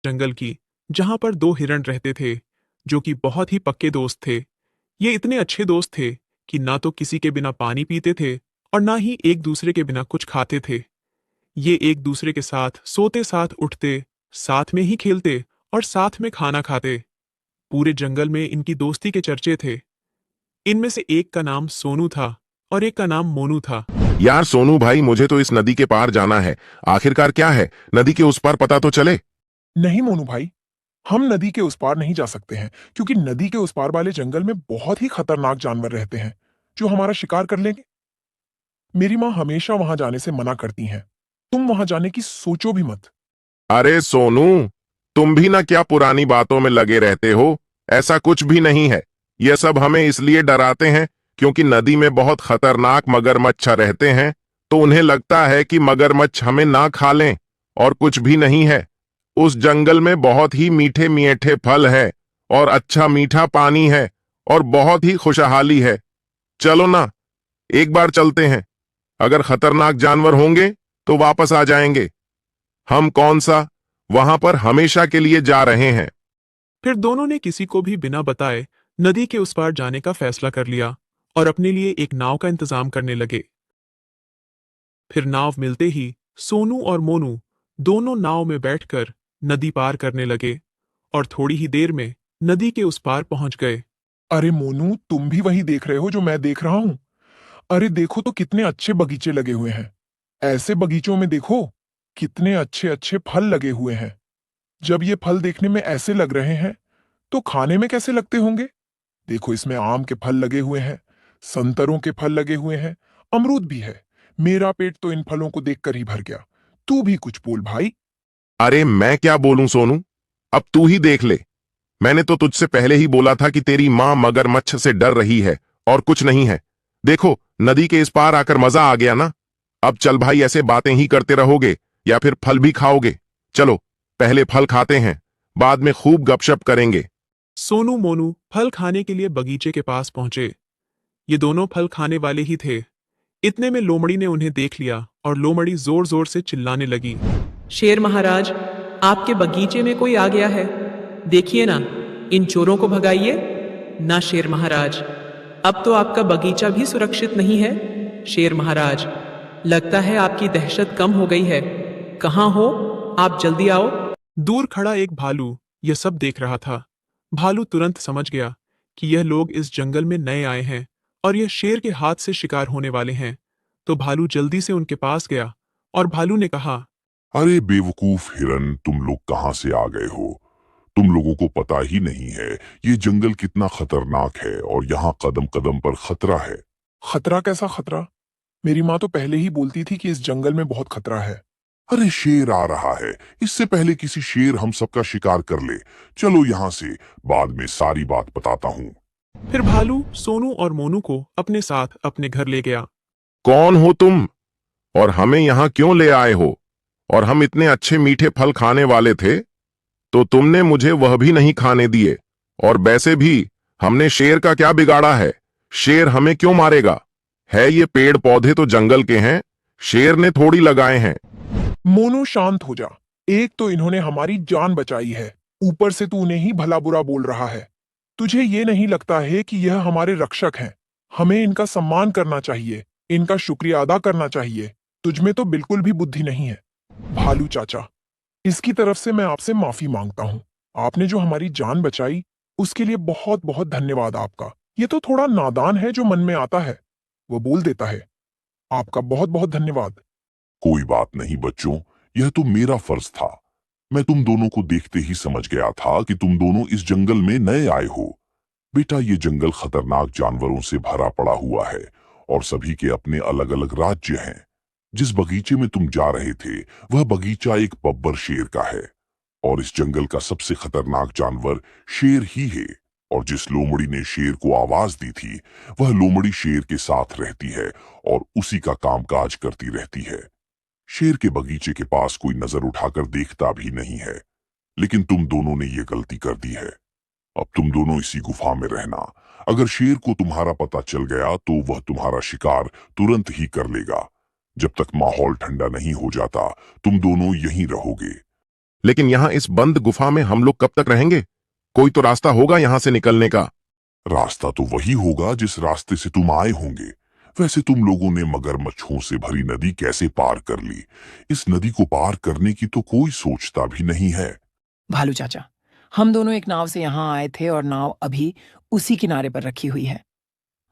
जंगल की, जहां पर दो हिरण रहते थे, जो कि बहुत ही पक्के दोस्त थे। ये इतने अच्छे दोस्त थे कि ना तो किसी के बिना पानी पीते थे और ना ही एक दूसरे के बिना कुछ खाते थे। ये एक दूसरे के साथ सोते, साथ उठते, साथ में ही खेलते और साथ में खाना खाते। पूरे जंगल में इनकी दोस्ती के चर्चे थे। इनमें से एक का नाम सोनू था और एक का नाम मोनू था। यार सोनू भाई, मुझे तो इस नदी के पार जाना है। आखिरकार क्या है नदी के उस पार, पता तो चले। नहीं मोनू भाई, हम नदी के उस पार नहीं जा सकते हैं क्योंकि नदी के उस पार वाले जंगल में बहुत ही खतरनाक जानवर रहते हैं जो हमारा शिकार कर लेंगे। मेरी माँ हमेशा वहां जाने से मना करती हैं। तुम वहां जाने की सोचो भी मत। अरे सोनू, तुम भी ना क्या पुरानी बातों में लगे रहते हो। ऐसा कुछ भी नहीं है। ये सब हमें इसलिए डराते हैं क्योंकि नदी में बहुत खतरनाक मगरमच्छ रहते हैं, तो उन्हें लगता है कि मगरमच्छ हमें ना खा लें। और कुछ भी नहीं है। उस जंगल में बहुत ही मीठे मीठे फल है और अच्छा मीठा पानी है और बहुत ही खुशहाली है। चलो ना, एक बार चलते हैं। अगर खतरनाक जानवर होंगे तो वापस आ जाएंगे। हम कौन सा वहां पर हमेशा के लिए जा रहे हैं। फिर दोनों ने किसी को भी बिना बताए नदी के उस पार जाने का फैसला कर लिया और अपने लिए एक नाव का इंतजाम करने लगे। फिर नाव मिलते ही सोनू और मोनू दोनों नाव में बैठकर नदी पार करने लगे और थोड़ी ही देर में नदी के उस पार पहुंच गए। अरे मोनू, तुम भी वही देख रहे हो जो मैं देख रहा हूँ। अरे देखो तो कितने अच्छे बगीचे लगे हुए हैं। ऐसे बगीचों में देखो कितने अच्छे अच्छे फल लगे हुए हैं। जब ये फल देखने में ऐसे लग रहे हैं तो खाने में कैसे लगते होंगे। देखो, इसमें आम के फल लगे हुए हैं, संतरों के फल लगे हुए हैं, अमरूद भी है। मेरा पेट तो इन फलों को देखकर ही भर गया। तू भी कुछ बोल भाई। अरे मैं क्या बोलूं सोनू, अब तू ही देख ले। मैंने तो तुझसे पहले ही बोला था कि तेरी मां मगरमच्छ से डर रही है और कुछ नहीं है। देखो, नदी के इस पार आकर मजा आ गया ना। अब चल भाई, ऐसे बातें ही करते रहोगे या फिर फल भी खाओगे। चलो, पहले फल खाते हैं, बाद में खूब गपशप करेंगे। सोनू मोनू फल खाने के लिए बगीचे के पास पहुंचे। ये दोनों फल खाने वाले ही थे। इतने में लोमड़ी ने उन्हें देख लिया और लोमड़ी जोर जोर से चिल्लाने लगी। शेर महाराज, आपके बगीचे में कोई आ गया है। देखिए ना, इन चोरों को भगाइए। ना शेर महाराज, अब तो आपका बगीचा भी सुरक्षित नहीं है। शेर महाराज, लगता है आपकी दहशत कम हो गई है। कहाँ हो आप, जल्दी आओ। दूर खड़ा एक भालू यह सब देख रहा था। भालू तुरंत समझ गया कि यह लोग इस जंगल में नए आए हैं और यह शेर के हाथ से शिकार होने वाले हैं। तो भालू जल्दी से उनके पास गया और भालू ने कहा, अरे बेवकूफ हिरन, तुम लोग कहाँ से आ गए हो। तुम लोगों को पता ही नहीं है ये जंगल कितना खतरनाक है और यहाँ कदम कदम पर खतरा है। खतरा? कैसा खतरा? मेरी माँ तो पहले ही बोलती थी कि इस जंगल में बहुत खतरा है। अरे शेर आ रहा है, इससे पहले किसी शेर हम सबका शिकार कर ले। चलो यहाँ से, बाद में सारी बात बताता हूँ। फिर भालू सोनू और मोनू को अपने साथ अपने घर ले गया। कौन हो तुम और हमें यहाँ क्यों ले आए हो? और हम इतने अच्छे मीठे फल खाने वाले थे तो तुमने मुझे वह भी नहीं खाने दिए। और वैसे भी हमने शेर का क्या बिगाड़ा है? शेर हमें क्यों मारेगा? है ये पेड़ पौधे तो जंगल के हैं, शेर ने थोड़ी लगाए हैं। मोनू शांत हो जा। एक तो इन्होंने हमारी जान बचाई है, ऊपर से तू उन्हें ही भला बुरा बोल रहा है। तुझे ये नहीं लगता है कि यह हमारे रक्षक हैं? हमें इनका सम्मान करना चाहिए, इनका शुक्रिया अदा करना चाहिए। तुझमें तो बिल्कुल भी बुद्धि नहीं है। भालू चाचा, इसकी तरफ से मैं आपसे माफी मांगता हूँ। आपने जो हमारी जान बचाई उसके लिए बहुत बहुत धन्यवाद आपका। ये तो थोड़ा नादान है, जो मन में आता है वो बोल देता है। आपका बहुत बहुत धन्यवाद। कोई बात नहीं बच्चों, यह तो मेरा फर्ज था। मैं तुम दोनों को देखते ही समझ गया था कि तुम दोनों इस जंगल में नए आए हो। बेटा, ये जंगल खतरनाक जानवरों से भरा पड़ा हुआ है और सभी के अपने अलग अलग राज्य हैं। जिस बगीचे में तुम जा रहे थे वह बगीचा एक बब्बर शेर का है और इस जंगल का सबसे खतरनाक जानवर शेर ही है। और जिस लोमड़ी ने शेर को आवाज दी थी वह लोमड़ी शेर के साथ रहती है और उसी का कामकाज करती रहती है। शेर के बगीचे के पास कोई नजर उठाकर देखता भी नहीं है, लेकिन तुम दोनों ने ये गलती कर दी है। अब तुम दोनों इसी गुफा में रहना। अगर शेर को तुम्हारा पता चल गया तो वह तुम्हारा शिकार तुरंत ही कर लेगा। जब तक माहौल ठंडा नहीं हो जाता तुम दोनों यहीं रहोगे। लेकिन यहाँ इस बंद गुफा में हम लोग कब तक रहेंगे? कोई तो रास्ता होगा यहाँ से निकलने का। रास्ता तो वही होगा जिस रास्ते से तुम आए होंगे। वैसे तुम लोगों ने मगरमच्छों से भरी नदी कैसे पार कर ली? इस नदी को पार करने की तो कोई सोचता भी नहीं है। भालू चाचा, हम दोनों एक नाव से यहाँ आए थे और नाव अभी उसी किनारे पर रखी हुई है।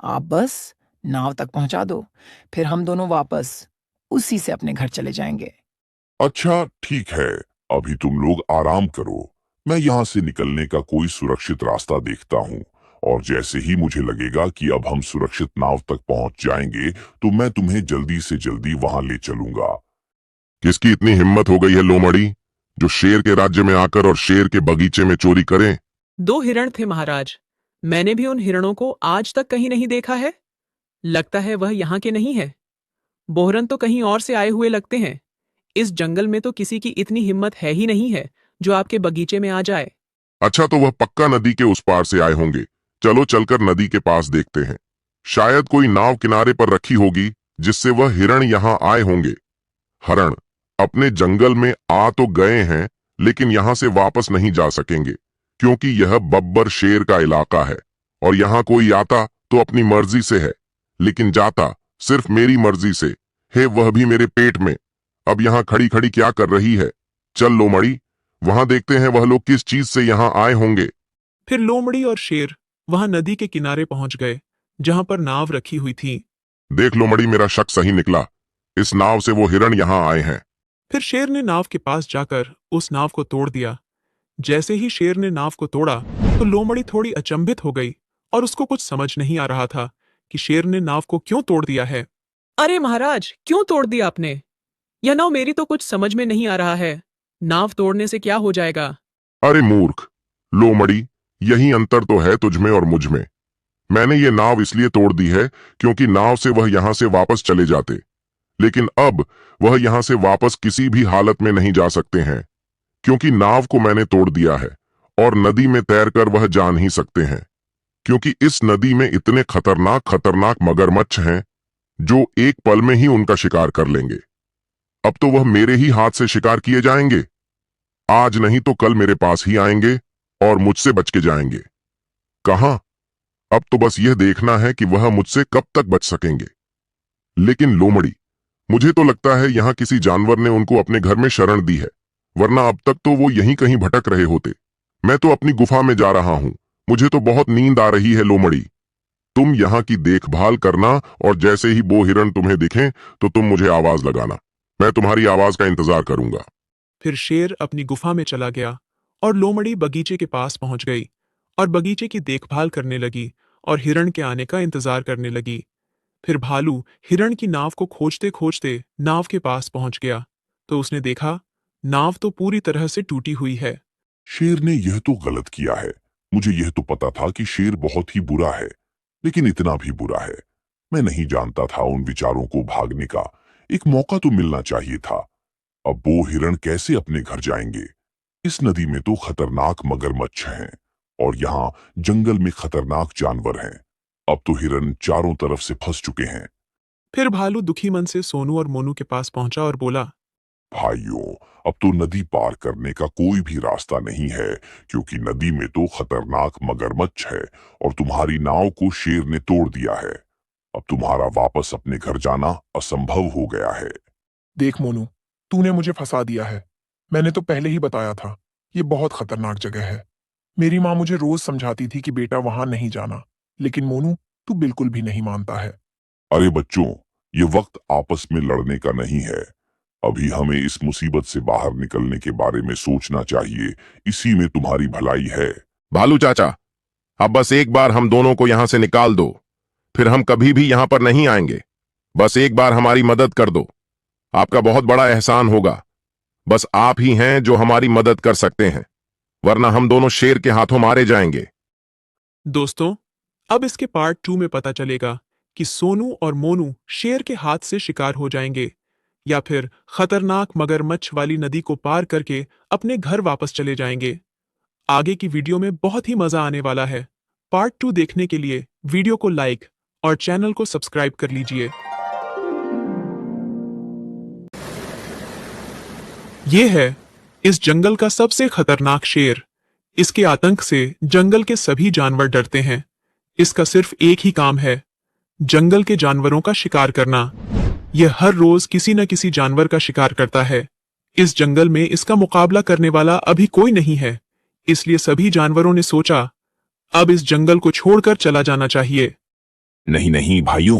आप बस नाव तक पहुंचा दो, फिर हम दोनों वापस उसी से अपने घर चले जाएंगे। अच्छा ठीक है, अभी तुम लोग आराम करो। मैं यहाँ से निकलने का कोई सुरक्षित रास्ता देखता हूँ, और जैसे ही मुझे लगेगा कि अब हम सुरक्षित नाव तक पहुंच जाएंगे तो मैं तुम्हें जल्दी से जल्दी वहां ले चलूंगा। किसकी इतनी हिम्मत हो गई है लोमड़ी, जो शेर के राज्य में आकर और शेर के बगीचे में चोरी करें? 2 हिरण थे महाराज। मैंने भी उन हिरणों को आज तक कहीं नहीं देखा है। लगता है वह यहाँ के नहीं है। बोहरन तो कहीं और से आए हुए लगते हैं। इस जंगल में तो किसी की इतनी हिम्मत है ही नहीं है जो आपके बगीचे में आ जाए। अच्छा, तो वह पक्का नदी के उस पार से आए होंगे। चलो चलकर नदी के पास देखते हैं। शायद कोई नाव किनारे पर रखी होगी जिससे वह हिरण यहाँ आए होंगे। हरण अपने जंगल में आ तो गए हैं, लेकिन यहाँ से वापस नहीं जा सकेंगे, क्योंकि यह बब्बर शेर का इलाका है और यहाँ कोई आता तो अपनी मर्जी से है, लेकिन जाता सिर्फ मेरी मर्जी से है, वह भी मेरे पेट में। अब यहाँ खड़ी खड़ी क्या कर रही है? चल लोमड़ी, वहां देखते हैं वह लोग किस चीज से यहाँ आए होंगे। फिर लोमड़ी और शेर वहां नदी के किनारे पहुंच गए जहां पर नाव रखी हुई थी। देख लोमड़ी, मेरा शक सही निकला। इस नाव से वो हिरण यहाँ आए हैं। फिर शेर ने नाव के पास जाकर उस नाव को तोड़ दिया। जैसे ही शेर ने नाव को तोड़ा तो लोमड़ी थोड़ी अचंभित हो गई और उसको कुछ समझ नहीं आ रहा था कि शेर ने नाव को क्यों तोड़ दिया है। अरे महाराज, क्यों तोड़ दिया आपने? यह नाव मेरी तो कुछ समझ में नहीं आ रहा है। नाव तोड़ने से क्या हो जाएगा? अरे मूर्ख लोमड़ी, यही अंतर तो है तुझ में और मुझ में। मैंने ये नाव इसलिए तोड़ दी है क्योंकि नाव से वह यहाँ से वापस चले जाते, लेकिन अब वह यहाँ से वापस किसी भी हालत में नहीं जा सकते हैं, क्योंकि नाव को मैंने तोड़ दिया है और नदी में तैरकर वह जा नहीं सकते हैं, क्योंकि इस नदी में इतने खतरनाक खतरनाक मगरमच्छ हैं जो एक पल में ही उनका शिकार कर लेंगे। अब तो वह मेरे ही हाथ से शिकार किए जाएंगे। आज नहीं तो कल मेरे पास ही आएंगे और मुझसे बच के जाएंगे। कहां? अब तो बस यह देखना है कि वह मुझसे कब तक बच सकेंगे। लेकिन लोमड़ी, मुझे तो लगता है यहां किसी जानवर ने उनको अपने घर में शरण दी है, वरना अब तक तो वो यहीं कहीं भटक रहे होते। मैं तो अपनी गुफा में जा रहा हूं, मुझे तो बहुत नींद आ रही है लोमड़ी। तुम यहाँ की देखभाल करना और जैसे ही वो हिरण तुम्हें दिखें तो तुम मुझे आवाज लगाना। मैं तुम्हारी आवाज का इंतजार करूंगा। फिर शेर अपनी गुफा में चला गया और लोमड़ी बगीचे के पास पहुंच गई और बगीचे की देखभाल करने लगी और हिरण के आने का इंतजार करने लगी। फिर भालू हिरण की नाव को खोजते खोजते नाव के पास पहुंच गया तो उसने देखा नाव तो पूरी तरह से टूटी हुई है। शेर ने यह तो गलत किया है। मुझे यह तो पता था कि शेर बहुत ही बुरा है, लेकिन इतना भी बुरा है मैं नहीं जानता था। उन विचारों को भागने का एक मौका तो मिलना चाहिए था। अब वो हिरण कैसे अपने घर जाएंगे? इस नदी में तो खतरनाक मगरमच्छ हैं और यहाँ जंगल में खतरनाक जानवर हैं। अब तो हिरण चारों तरफ से फंस चुके हैं। फिर भालू दुखी मन से सोनू और मोनू के पास पहुंचा और बोला, भाइयों, अब तो नदी पार करने का कोई भी रास्ता नहीं है, क्योंकि नदी में तो खतरनाक मगरमच्छ है और तुम्हारी नाव को शेर ने तोड़ दिया है। अब तुम्हारा वापस अपने घर जाना असंभव हो गया है। देख मोनू, तूने मुझे फंसा दिया है। मैंने तो पहले ही बताया था, ये बहुत खतरनाक जगह है। मेरी माँ मुझे रोज समझाती थी कि बेटा वहां नहीं जाना, लेकिन मोनू तू बिल्कुल भी नहीं मानता है। अरे बच्चों, ये वक्त आपस में लड़ने का नहीं है। अभी हमें इस मुसीबत से बाहर निकलने के बारे में सोचना चाहिए, इसी में तुम्हारी भलाई है। भालू चाचा, अब बस एक बार हम दोनों को यहाँ से निकाल दो, फिर हम कभी भी यहाँ पर नहीं आएंगे। बस एक बार हमारी मदद कर दो, आपका बहुत बड़ा एहसान होगा। बस आप ही हैं जो हमारी मदद कर सकते हैं, वरना हम दोनों शेर के हाथों मारे जाएंगे। दोस्तों, अब इसके पार्ट 2 में पता चलेगा कि सोनू और मोनू शेर के हाथ से शिकार हो जाएंगे या फिर खतरनाक मगरमच्छ वाली नदी को पार करके अपने घर वापस चले जाएंगे। आगे की वीडियो में बहुत ही मजा आने वाला है। पार्ट 2 देखने के लिए वीडियो को लाइक और चैनल को सब्सक्राइब कर लीजिए। ये है इस जंगल का सबसे खतरनाक शेर। इसके आतंक से जंगल के सभी जानवर डरते हैं। इसका सिर्फ एक ही काम है, जंगल के जानवरों का शिकार करना। यह हर रोज किसी न किसी जानवर का शिकार करता है। इस जंगल में इसका मुकाबला करने वाला अभी कोई नहीं है, इसलिए सभी जानवरों ने सोचा अब इस जंगल को छोड़कर चला जाना चाहिए। नहीं नहीं भाइयों,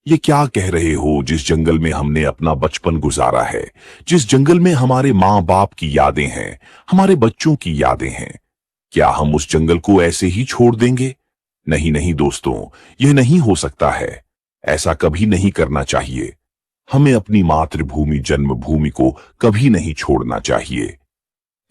ये क्या कह रहे हो? जिस जंगल में हमने अपना बचपन गुजारा है, जिस जंगल में हमारे माँ बाप की यादें हैं, हमारे बच्चों की यादें हैं, क्या हम उस जंगल को ऐसे ही छोड़ देंगे? नहीं नहीं दोस्तों, यह नहीं हो सकता है। ऐसा कभी नहीं करना चाहिए। हमें अपनी मातृभूमि जन्मभूमि को कभी नहीं छोड़ना चाहिए।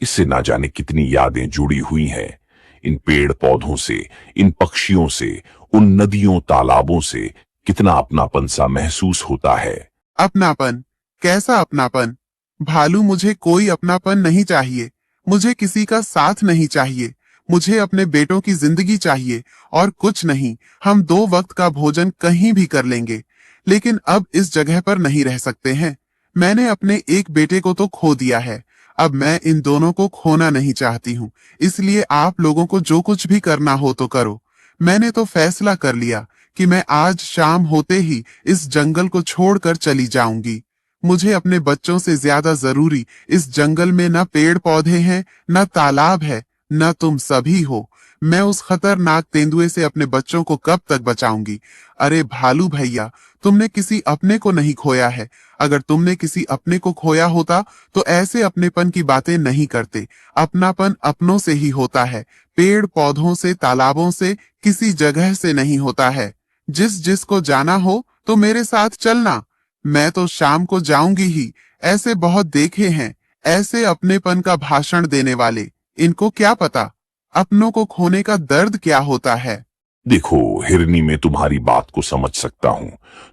इससे ना जाने कितनी यादें जुड़ी हुई हैं, इन पेड़ पौधों से, इन पक्षियों से, उन नदियों तालाबों से कितना अपनापन सा महसूस होता है। अपनापन? कैसा अपनापन? भालू, मुझे कोई अपनापन नहीं चाहिए। मुझे किसी का साथ नहीं चाहिए। मुझे अपने बेटों की जिंदगी चाहिए और कुछ नहीं। हम 2 वक्त का भोजन कहीं भी कर लेंगे, लेकिन अब इस जगह पर नहीं रह सकते हैं। मैंने अपने एक बेटे को तो खो दिया है, अब मैं इन दोनों को खोना नहीं चाहती हूँ। इसलिए आप लोगों को जो कुछ भी करना हो तो करो। मैंने तो फैसला कर लिया कि मैं आज शाम होते ही इस जंगल को छोड़कर चली जाऊंगी। मुझे अपने बच्चों से ज्यादा जरूरी इस जंगल में न पेड़ पौधे हैं, न तालाब है, न तुम सभी हो। मैं उस खतरनाक तेंदुए से अपने बच्चों को कब तक बचाऊंगी? अरे भालू भैया, तुमने किसी अपने को नहीं खोया है। अगर तुमने किसी अपने को खोया होता तो ऐसे अपनेपन की बातें नहीं करते। अपनापन अपनों से ही होता है, पेड़ पौधों से, तालाबों से, किसी जगह से नहीं होता है। जिसको जाना हो तो मेरे साथ चलना। मैं तो शाम को जाऊंगी ही। ऐसे बहुत देखे हैं, ऐसे अपनेपन का भाषण देने वाले। इनको क्या पता अपनों को खोने का दर्द क्या होता है। देखो हिरनी, मैं तुम्हारी बात को समझ सकता हूं।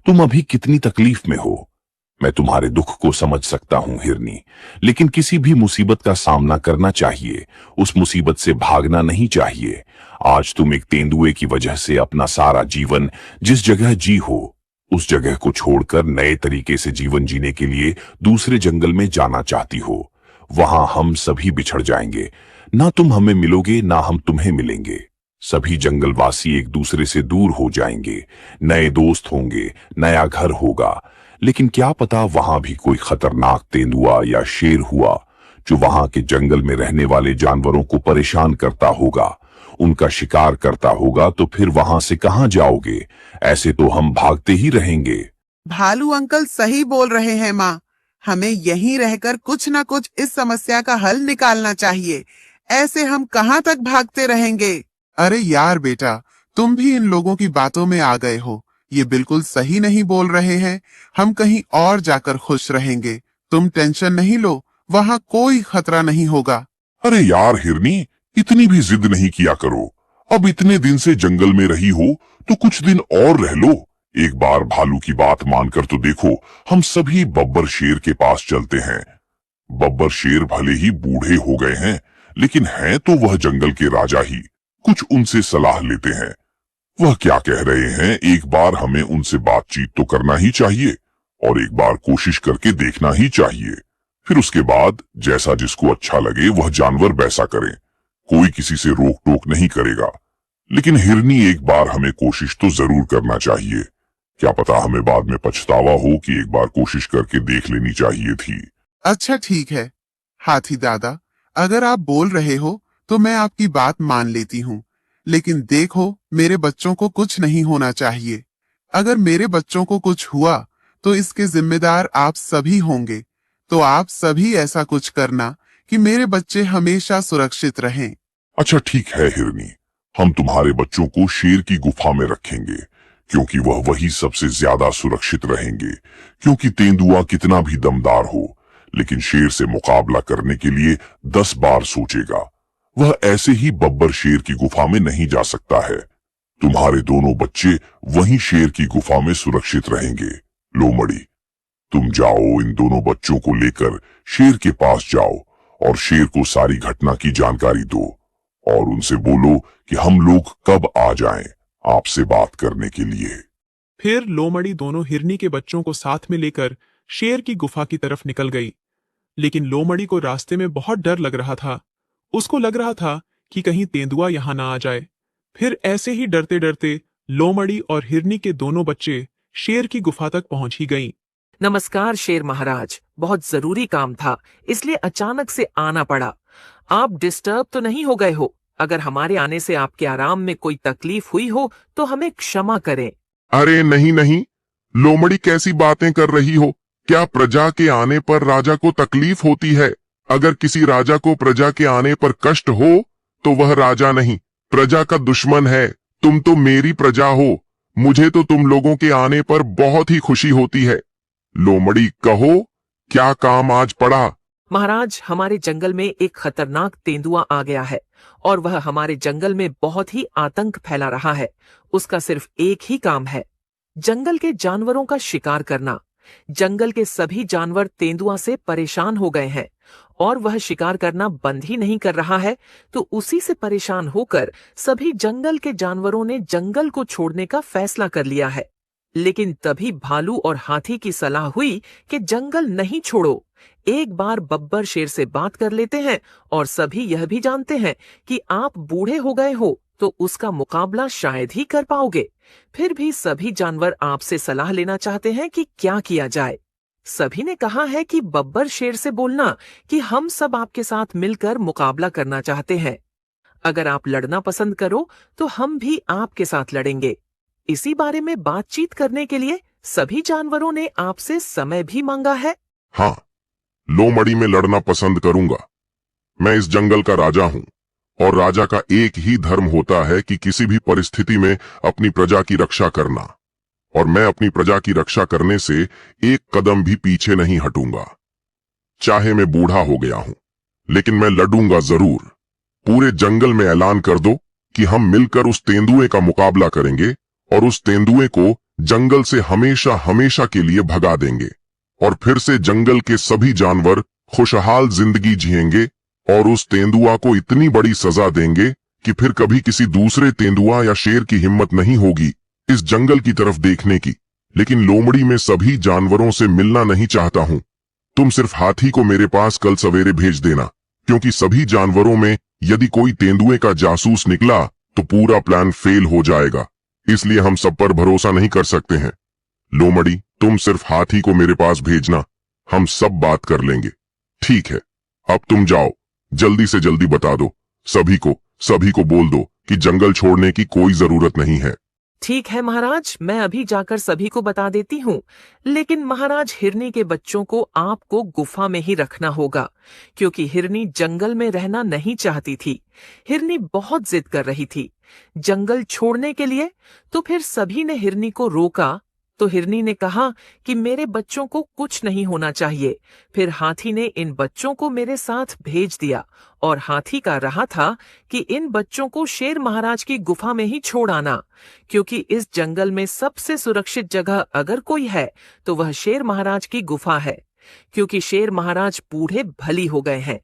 तुम अभी कितनी तकलीफ में हो। मैं तुम्हारे दुख को समझ सकता हूं हिरनी, लेकिन किसी भी मुसीबत का सामना करना चाहिए, उस मुसीबत से भागना नहीं चाहिए। आज तुम एक तेंदुए की वजह से अपना सारा जीवन जिस जगह जी हो, उस जगह को छोड़कर नए तरीके से जीवन जीने के लिए दूसरे जंगल में जाना चाहती हो। वहां हम सभी बिछड़ जाएंगे। ना तुम हमें मिलोगे, ना हम तुम्हें मिलेंगे। सभी जंगलवासी एक दूसरे से दूर हो जाएंगे, नए दोस्त होंगे, नया घर होगा। लेकिन क्या पता वहां भी कोई खतरनाक तेंदुआ या शेर हुआ जो वहां के जंगल में रहने वाले जानवरों को परेशान करता होगा, उनका शिकार करता होगा। तो फिर वहां से कहां जाओगे? ऐसे तो हम भागते ही रहेंगे। भालू अंकल सही बोल रहे हैं माँ। हमें यहीं रहकर कुछ न कुछ इस समस्या का हल निकालना चाहिए। ऐसे हम कहाँ तक भागते रहेंगे? अरे यार बेटा, तुम भी इन लोगों की बातों में आ गए हो। ये बिल्कुल सही नहीं बोल रहे हैं। हम कहीं और जाकर खुश रहेंगे। तुम टेंशन नहीं लो, वहाँ कोई खतरा नहीं होगा। अरे यार हिरनी, इतनी भी जिद नहीं किया करो। अब इतने दिन से जंगल में रही हो तो कुछ दिन और रह लो। एक बार भालू की बात मानकर तो देखो। हम सभी बब्बर शेर के पास चलते हैं। बब्बर शेर भले ही बूढ़े हो गए हैं, लेकिन हैं तो वह जंगल के राजा ही। कुछ उनसे सलाह लेते हैं, वह क्या कह रहे हैं। एक बार हमें उनसे बातचीत तो करना ही चाहिए और एक बार कोशिश करके देखना ही चाहिए। फिर उसके बाद जैसा जिसको अच्छा लगे वह जानवर वैसा करें। कोई किसी से रोक टोक नहीं करेगा। लेकिन हिरनी, एक बार हमें कोशिश तो जरूर करना चाहिए। क्या पता हमें बाद में पछतावा हो कि एक बार कोशिश करके देख लेनी चाहिए थी। अच्छा ठीक है हाथी दादा, अगर आप बोल रहे हो तो मैं आपकी बात मान लेती हूँ। लेकिन देखो, मेरे बच्चों को कुछ नहीं होना चाहिए। अगर मेरे बच्चों को कुछ हुआ तो इसके जिम्मेदार आप सभी होंगे। तो आप सभी ऐसा कुछ करना कि मेरे बच्चे हमेशा सुरक्षित रहें। अच्छा ठीक है हिरनी, हम तुम्हारे बच्चों को शेर की गुफा में रखेंगे, क्योंकि वह वही सबसे ज्यादा सुरक्षित रहेंगे। क्योंकि तेंदुआ कितना भी दमदार हो, लेकिन शेर से मुकाबला करने के लिए 10 बार सोचेगा। वह ऐसे ही बब्बर शेर की गुफा में नहीं जा सकता है। तुम्हारे दोनों बच्चे वहीं शेर की गुफा में सुरक्षित रहेंगे। लोमड़ी, तुम जाओ, इन दोनों बच्चों को लेकर शेर के पास जाओ और शेर को सारी घटना की जानकारी दो और उनसे बोलो कि हम लोग कब आ जाएं आपसे बात करने के लिए। फिर लोमड़ी दोनों हिरनी के बच्चों को साथ में लेकर शेर की गुफा की तरफ निकल गई। लेकिन लोमड़ी को रास्ते में बहुत डर लग रहा था। उसको लग रहा था कि कहीं तेंदुआ यहां ना आ जाए। फिर ऐसे ही डरते डरते लोमड़ी और हिरनी के दोनों बच्चे शेर की गुफा तक पहुंच ही गईं। नमस्कार शेर महाराज, बहुत जरूरी काम था इसलिए अचानक से आना पड़ा। आप डिस्टर्ब तो नहीं हो गए हो? अगर हमारे आने से आपके आराम में कोई तकलीफ हुई हो तो हमें क्षमा करें। अरे नहीं नहीं, लोमड़ी कैसी बातें कर रही हो? क्या प्रजा के आने पर राजा को तकलीफ होती है? अगर किसी राजा को प्रजा के आने पर कष्ट हो तो वह राजा नहीं, प्रजा का दुश्मन है। तुम तो मेरी प्रजा हो, मुझे तो तुम लोगों के आने पर बहुत ही खुशी होती है। लोमड़ी कहो, क्या काम आज पड़ा? महाराज, हमारे जंगल में एक खतरनाक तेंदुआ आ गया है और वह हमारे जंगल में बहुत ही आतंक फैला रहा है। उसका सिर्फ एक ही काम है, जंगल के जानवरों का शिकार करना। जंगल के सभी जानवर तेंदुआ से परेशान हो गए हैं और वह शिकार करना बंद ही नहीं कर रहा है। तो उसी से परेशान होकर सभी जंगल के जानवरों ने जंगल को छोड़ने का फैसला कर लिया है। लेकिन तभी भालू और हाथी की सलाह हुई कि जंगल नहीं छोड़ो, एक बार बब्बर शेर से बात कर लेते हैं। और सभी यह भी जानते हैं कि आप बूढ़े हो गए हो तो उसका मुकाबला शायद ही कर पाओगे। फिर भी सभी जानवर आपसे सलाह लेना चाहते हैं कि क्या किया जाए। सभी ने कहा है कि बब्बर शेर से बोलना कि हम सब आपके साथ मिलकर मुकाबला करना चाहते हैं। अगर आप लड़ना पसंद करो तो हम भी आपके साथ लड़ेंगे। इसी बारे में बातचीत करने के लिए सभी जानवरों ने आपसे समय भी मांगा है। हाँ, लोमड़ी में लड़ना पसंद करूंगा। मैं इस जंगल का राजा हूं और राजा का एक ही धर्म होता है कि किसी भी परिस्थिति में अपनी प्रजा की रक्षा करना। और मैं अपनी प्रजा की रक्षा करने से एक कदम भी पीछे नहीं हटूंगा। चाहे मैं बूढ़ा हो गया हूं, लेकिन मैं लड़ूंगा जरूर। पूरे जंगल में ऐलान कर दो कि हम मिलकर उस तेंदुए का मुकाबला करेंगे और उस तेंदुए को जंगल से हमेशा हमेशा के लिए भगा देंगे। और फिर से जंगल के सभी जानवर खुशहाल जिंदगी जिएंगे और उस तेंदुआ को इतनी बड़ी सजा देंगे कि फिर कभी किसी दूसरे तेंदुआ या शेर की हिम्मत नहीं होगी इस जंगल की तरफ देखने की। लेकिन लोमड़ी में सभी जानवरों से मिलना नहीं चाहता हूं। तुम सिर्फ हाथी को मेरे पास कल सवेरे भेज देना, क्योंकि सभी जानवरों में यदि कोई तेंदुए का जासूस निकला तो पूरा प्लान फेल हो जाएगा। इसलिए हम सब पर भरोसा नहीं कर सकते हैं। लोमड़ी, तुम सिर्फ हाथी को मेरे पास भेजना, हम सब बात कर लेंगे। ठीक है, अब तुम जाओ, जल्दी से जल्दी बता दो सभी को बोल दो कि जंगल छोड़ने की कोई जरूरत नहीं है। ठीक है महाराज, मैं अभी जाकर सभी को बता देती हूँ। लेकिन महाराज, हिरनी के बच्चों को आपको गुफा में ही रखना होगा, क्योंकि हिरनी जंगल में रहना नहीं चाहती थी। हिरनी बहुत जिद कर रही थी जंगल छोड़ने के लिए। तो फिर सभी ने हिरनी को रोका तो हिरनी ने कहा कि मेरे बच्चों को कुछ नहीं होना चाहिए। फिर हाथी ने इन बच्चों को मेरे साथ भेज दिया और हाथी का रहा था कि इन बच्चों को शेर महाराज की गुफा में ही छोड़ आना, क्योंकि इस जंगल में सबसे सुरक्षित जगह अगर कोई है तो वह शेर महाराज की गुफा है, क्योंकि शेर महाराज बूढ़े भली हो गए हैं।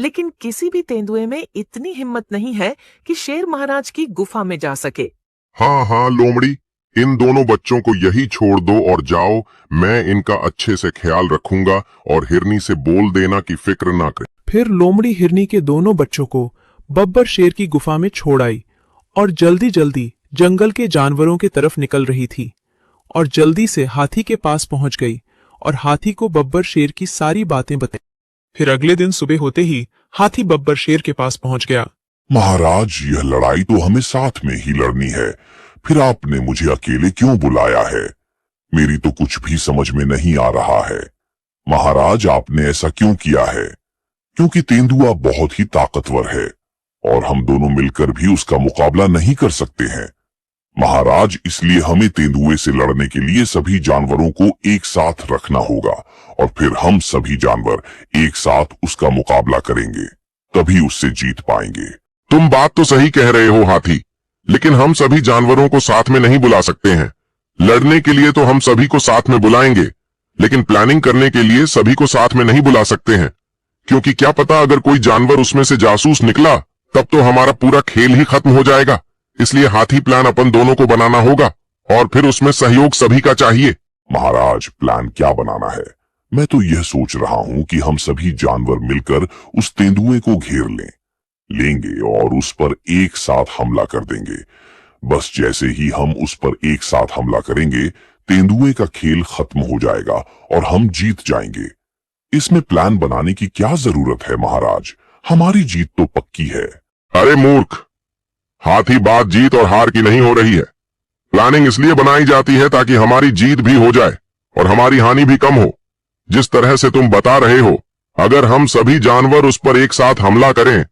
लेकिन किसी भी तेंदुए में इतनी हिम्मत नहीं है कि शेर महाराज की गुफा में जा सके। हाँ लोमड़ी, इन दोनों बच्चों को यही छोड़ दो और जाओ। मैं इनका अच्छे से ख्याल रखूंगा और हिरनी से बोल देना कि फिक्र ना करे। फिर लोमड़ी हिरनी के दोनों बच्चों को बब्बर शेर की गुफा में छोड़ आई और जल्दी जल्दी जंगल के जानवरों की तरफ निकल रही थी और जल्दी से हाथी के पास पहुंच गई और हाथी को बब्बर शेर की सारी बातें बताई। फिर अगले दिन सुबह होते ही हाथी बब्बर शेर के पास पहुंच गया। महाराज, यह लड़ाई तो हमें साथ में ही लड़नी है, फिर आपने मुझे अकेले क्यों बुलाया है? मेरी तो कुछ भी समझ में नहीं आ रहा है। महाराज, आपने ऐसा क्यों किया है? क्योंकि तेंदुआ बहुत ही ताकतवर है और हम दोनों मिलकर भी उसका मुकाबला नहीं कर सकते हैं। महाराज, इसलिए हमें तेंदुए से लड़ने के लिए सभी जानवरों को एक साथ रखना होगा और फिर हम सभी जानवर एक साथ उसका मुकाबला करेंगे, तभी उससे जीत पाएंगे। तुम बात तो सही कह रहे हो हाथी, लेकिन हम सभी जानवरों को साथ में नहीं बुला सकते हैं। लड़ने के लिए तो हम सभी को साथ में बुलाएंगे, लेकिन प्लानिंग करने के लिए सभी को साथ में नहीं बुला सकते हैं, क्योंकि क्या पता अगर कोई जानवर उसमें से जासूस निकला तब तो हमारा पूरा खेल ही खत्म हो जाएगा। इसलिए हाथी प्लान अपन दोनों को बनाना होगा और फिर उसमें सहयोग सभी का चाहिए। महाराज, प्लान क्या बनाना है? मैं तो यह सोच रहा हूं कि हम सभी जानवर मिलकर उस तेंदुए को घेर लेंगे और उस पर एक साथ हमला कर देंगे। बस जैसे ही हम उस पर एक साथ हमला करेंगे, तेंदुए का खेल खत्म हो जाएगा और हम जीत जाएंगे। इसमें प्लान बनाने की क्या जरूरत है महाराज? हमारी जीत तो पक्की है। अरे मूर्ख, हाथी बात जीत और हार की नहीं हो रही है। प्लानिंग इसलिए बनाई जाती है ताकि हमारी जीत भी हो जाए और हमारी हानि भी कम हो। जिस तरह से तुम बता रहे हो, अगर हम सभी जानवर उस पर एक साथ हमला करें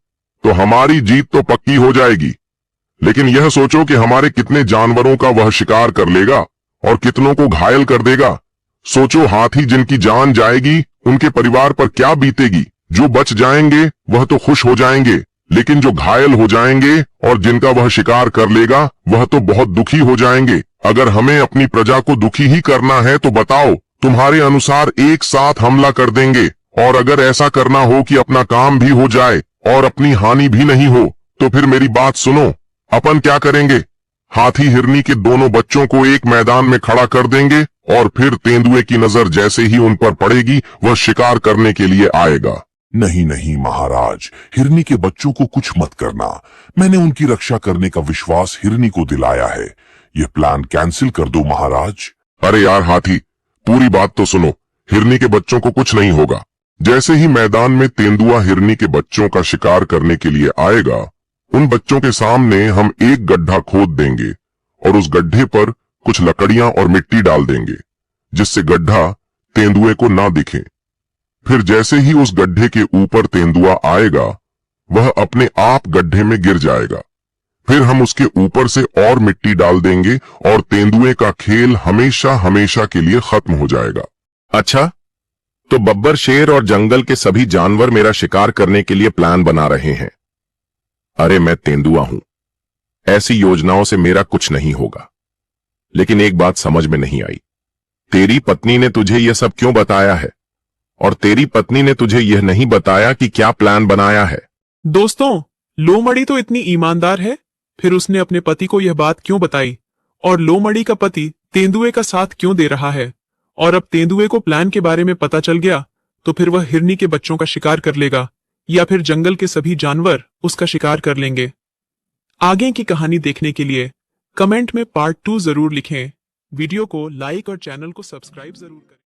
तो हमारी जीत तो पक्की हो जाएगी। लेकिन यह सोचो कि हमारे कितने जानवरों का वह शिकार कर लेगा और कितनों को घायल कर देगा। सोचो, हाथी जिनकी जान जाएगी उनके परिवार पर क्या बीतेगी। जो बच जाएंगे वह तो खुश हो जाएंगे, लेकिन जो घायल हो जाएंगे और जिनका वह शिकार कर लेगा वह तो बहुत दुखी हो जाएंगे। अगर हमें अपनी प्रजा को दुखी ही करना है तो बताओ, तुम्हारे अनुसार एक साथ हमला कर देंगे। और अगर ऐसा करना हो कि अपना काम भी हो जाए और अपनी हानि भी नहीं हो, तो फिर मेरी बात सुनो, अपन क्या करेंगे? हाथी हिरनी के दोनों बच्चों को एक मैदान में खड़ा कर देंगे और फिर तेंदुए की नजर जैसे ही उन पर पड़ेगी वह शिकार करने के लिए आएगा। नहीं नहीं महाराज, हिरनी के बच्चों को कुछ मत करना। मैंने उनकी रक्षा करने का विश्वास हिरनी को दिलाया है। यह प्लान कैंसिल कर दो महाराज। अरे यार हाथी, पूरी बात तो सुनो। हिरनी के बच्चों को कुछ नहीं होगा। जैसे ही मैदान में तेंदुआ हिरनी के बच्चों का शिकार करने के लिए आएगा, उन बच्चों के सामने हम एक गड्ढा खोद देंगे और उस गड्ढे पर कुछ लकड़ियां और मिट्टी डाल देंगे, जिससे गड्ढा तेंदुए को ना दिखे। फिर जैसे ही उस गड्ढे के ऊपर तेंदुआ आएगा, वह अपने आप गड्ढे में गिर जाएगा। फिर हम उसके ऊपर से और मिट्टी डाल देंगे और तेंदुए का खेल हमेशा हमेशा के लिए खत्म हो जाएगा। अच्छा, तो बब्बर शेर और जंगल के सभी जानवर मेरा शिकार करने के लिए प्लान बना रहे हैं। अरे मैं तेंदुआ हूं, ऐसी योजनाओं से मेरा कुछ नहीं होगा। लेकिन एक बात समझ में नहीं आई, तेरी पत्नी ने तुझे यह सब क्यों बताया है? और तेरी पत्नी ने तुझे यह नहीं बताया कि क्या प्लान बनाया है? दोस्तों, लोमड़ी तो इतनी ईमानदार है, फिर उसने अपने पति को यह बात क्यों बताई? और लोमड़ी का पति तेंदुए का साथ क्यों दे रहा है? और अब तेंदुए को प्लान के बारे में पता चल गया, तो फिर वह हिरनी के बच्चों का शिकार कर लेगा या फिर जंगल के सभी जानवर उसका शिकार कर लेंगे। आगे की कहानी देखने के लिए कमेंट में पार्ट 2 जरूर लिखें। वीडियो को लाइक और चैनल को सब्सक्राइब जरूर करें।